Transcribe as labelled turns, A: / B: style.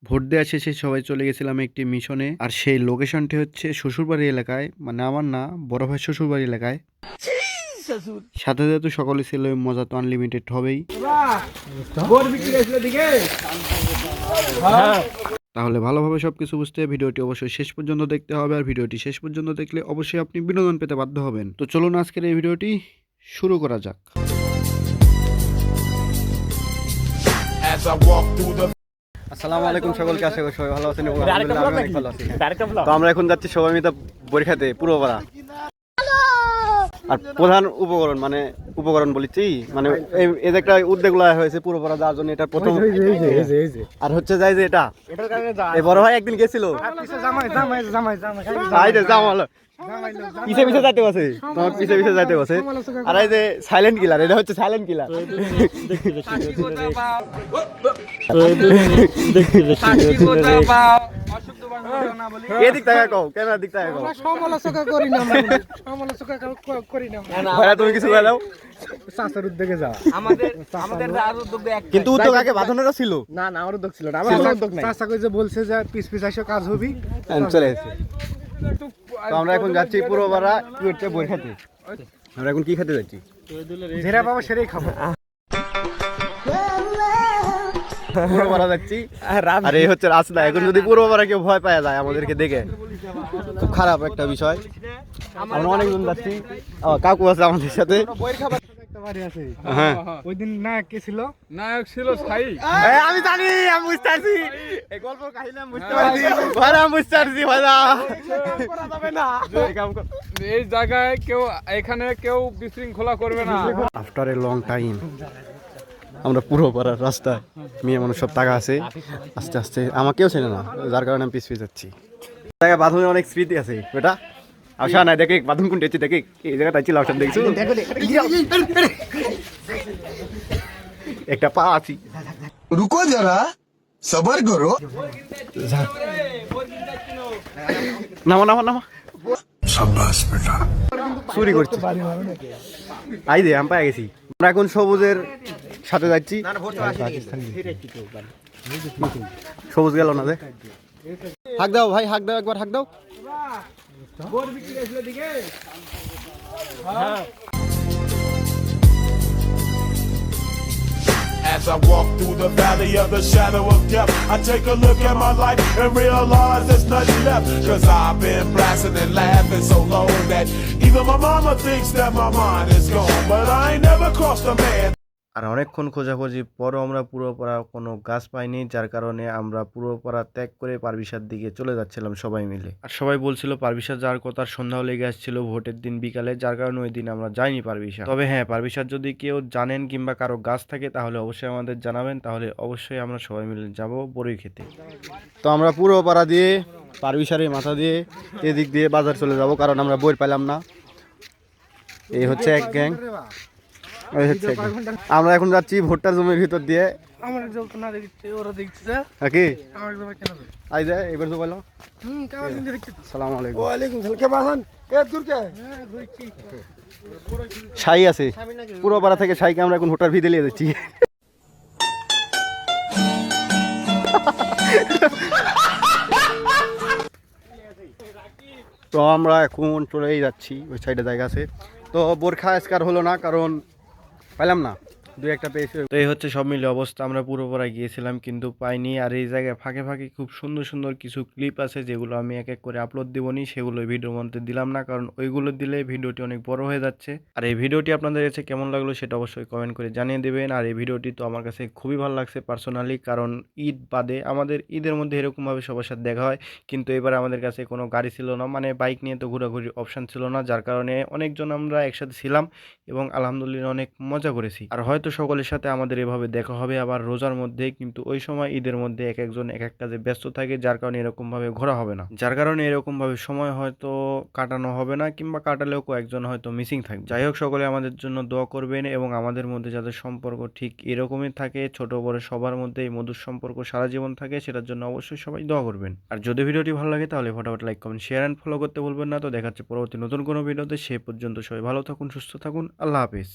A: Vote দেওয়া শেষে সবাই চলে গেছিলাম একটি মিশনে। আর সেই লোকেশনটি হচ্ছে শ্বশুরবাড়ি এলাকায়, মানে আমার না, বড় ভাই শ্বশুরবাড়ি এলাকায়। সাথে যেহেতু সকলে ছিল, মজা তো আনলিমিটেড হবেই। তাহলে ভালোভাবে সবকিছু বুঝতে ভিডিওটি অবশ্যই শেষ পর্যন্ত দেখতে হবে। আর ভিডিওটি শেষ পর্যন্ত দেখলে অবশ্যই আপনি বিনোদন পেতে বাধ্য হবেন। তো চলুন আজকের এই ভিডিওটি শুরু করা যাক। আসসালামু আলাইকুম সকলকে, আশা করি সবাই ভালো আছেন এবং আলহামদুলিল্লাহ আমি অনেক ভালো আছি। তো আমরা এখন যাচ্ছি সবাই মিলে বরিখাতে পূর্বপাড়া। আর প্রধান উপকরণ বলেছি, মানে এই যে একটা উদ্যোগ লওয়া হয়েছে পূর্বপাড়া যাওয়ার জন্য। এটা প্রথম আর হচ্ছে যাই যে এটা এই বড় ভাই একদিন গেছিল, পিছে পিছে যাইতে বসে, তোমার পিছে পিছে যাইতে বসে। আর এই যে সাইলেন্ট কিলার, এটা হচ্ছে সাইলেন্ট কিলার। এদিক থেকে কও, ক্যামেরার দিক থেকে কও।
B: সমালোচনা করি না, সমালোচনা করি না।
A: ভাইয়া তুমি কিছু বলো।
B: চাচার উদ্যোগে যাওয়া
C: আমাদের আর উদ্যোগ
A: কিন্তু উদ্যোগ আগে বাঁধানোরও ছিল
B: না, আমার উদ্যোগ ছিল না। আমার উদ্যোগ নাই। চাচা কই যে বলছে যে পিস পিস আসো কাজ হবি,
A: চলে এসেছে। তো আমরা এখন যাচ্ছি পূর্বপাড়া কি হচ্ছে বরিখাতে। আমরা এখন কি খেতে যাচ্ছি?
B: যেটা পাবো সেটাই খাবো।
A: পূর্বপাড়া যাচ্ছি, আর এই হচ্ছে রাস্তা। এখন যদি পূর্বপাড়া কেউ ভয় পাওয়া যায় আমাদেরকে দেখে, খুব খারাপ একটা বিষয়। আমরা অনেকজন যাচ্ছি, কাকু আছে আমাদের সাথে। হ্যাঁ,
B: ওই দিন নায়ক কে ছিল?
C: নায়ক ছিল সাই।
A: আমি জানি, আমি বুঝতে পারছি এই গল্প কাহিনী, আমি বুঝতে পারছি ভাইরা, আমি বুঝতে পারছি ভাইরা।
C: এই জায়গায় কেউ, এখানে কেউ বিশৃঙ্খলা করবে না।
A: আফটার এ লং টাইম আমরা পুরো পাড়ার রাস্তায়, মেয়ে মানুষ সব টাকা আছে। আস্তে আস্তে আমাকেও চেনে না, যার কারণে আমি পিছিয়ে যাচ্ছি। জায়গায় বাঁধনের অনেক স্মৃতি আছে বেটা। আসা নাই, দেখে বাঁধন কোনটা হচ্ছে, দেখে এই জায়গাটা ছিল, অপশন দেখছো একটা পা আছি।
D: रुको जरा सबर करो।
A: নামা নামা নামা,
D: शाबाश बेटा।
A: চুরি করছি। আই দে, আমি পাই গেছি। আমরা এখন সবুজের সাথে যাচ্ছি। সবুজ গেল না, যে হাক দাও ভাই, হাক দাও, একবার হাক দাও।
E: As I walk through the valley of the shadow of death, I take a look at my life and realize there's nothing left. Cause I've been blasting and laughing so long that even my mama thinks that my mind is gone. But I ain't never crossed a man.
A: আর অনেকক্ষণ খোঁজাখুঁজি পরও আমরা পূর্বপাড়া কোনো গাছ পাইনি, যার কারণে আমরা পূর্বপাড়া ত্যাগ করে পারবিশার দিকে চলে যাচ্ছিলাম সবাই মিলে। আর সবাই বলছিল পারবিশা যাওয়ার কথা, সন্ধ্যাও লেগে আসছিল ভোটের দিন বিকালে, যার কারণে ওই দিন আমরা যাইনি পারবিশা। তবে হ্যাঁ, পারবিশার যদি কেউ জানেন কিংবা কারো গাছ থাকে তাহলে অবশ্যই আমাদের জানাবেন, তাহলে অবশ্যই আমরা সবাই মিলে যাব বড়ই খেতে। তো আমরা পূর্বপাড়া দিয়ে পারবিশারের মাথা দিয়ে এদিক দিয়ে বাজার চলে যাব, কারণ আমরা বই পেলাম না। এই হচ্ছে এক গ্যাং। আমরা এখন যাচ্ছি ভুট্টা জমির ভিতর দিয়ে।
B: আমার না দেখতে, ওরা দেখছে
A: কি
B: আমার কেন
A: আই যায় এবার তো বললাম।
B: কেমন দেখতে?
A: আসসালামু আলাইকুম।
B: ওয়ালাইকুম সালাম। কে বাহান কে দূর কে?
A: ছাই আছে পুরো পাড়া থেকে, ছাইকে আমরা এখন ভুট্টার ভিতরে নিয়ে যাচ্ছি। তো আমরা এখন চলেই যাচ্ছি, ওই সাইডে জায়গা আছে। তো বোরখা আজকার হলো না, কারণ পাইলাম না, দুই একটা পেয়েছে। তো এই হচ্ছে সব মিলে অবস্থা। আমরা পুরোপুরা গিয়েছিলাম কিন্তু পাইনি। আর এই জায়গায় ফাঁকে ফাঁকে খুব সুন্দর সুন্দর কিছু ক্লিপ আছে, যেগুলো আমি এক এক করে আপলোড দিবনি, সেগুলো ভিডিওর মধ্যে দিলাম না, কারণ ওইগুলো দিলে ভিডিওটি অনেক বড় হয়ে যাচ্ছে। আর এই ভিডিওটি আপনাদের কাছে কেমন লাগলো সেটা অবশ্যই কমেন্ট করে জানিয়ে দেবেন। আর এই ভিডিওটি তো আমার কাছে খুবই ভালো লাগছে পার্সোনালি, কারণ ঈদ বাদে আমাদের ঈদের মধ্যে এরকমভাবে সবার সাথে দেখা হয়, কিন্তু এবার আমাদের কাছে কোনো গাড়ি ছিল না, মানে বাইক নিয়ে তো ঘোরাঘুরির অপশান ছিল না, যার কারণে অনেকজন আমরা একসাথে ছিলাম এবং আলহামদুলিল্লাহ অনেক মজা করেছি। আর হয়তো সকলের সাথে আমাদের এভাবে দেখা হবে আবার রোজার মধ্যে, কিন্তু ওই সময় ঈদের মধ্যে এক একজন এক এক কাজে ব্যস্ত থাকে, যার কারণে এরকমভাবে ঘোরা হবে না, যার কারণে এরকমভাবে সময় হয়তো কাটানো হবে না, কিংবা কাটালেও কয়েকজন হয়তো মিসিং থাকবে। যাই হোক, সকলে আমাদের জন্য দোয়া করবেন এবং আমাদের মধ্যে যাদের সম্পর্ক ঠিক এরকমই থাকে, ছোট বড় সবার মধ্যে এই মধুর সম্পর্ক সারা জীবন থাকে, সেটার জন্য অবশ্যই সবাই দোয়া করবেন। আর যদি ভিডিওটি ভালো লাগে তাহলে ফটাফট like comment share and follow করতে ভুলবেন না। তো দেখাচ্ছে পরবর্তী নতুন কোনো ভিডিওতে, সে পর্যন্ত সবাই ভালো থাকুন, সুস্থ থাকুন, আল্লাহ হাফিজ।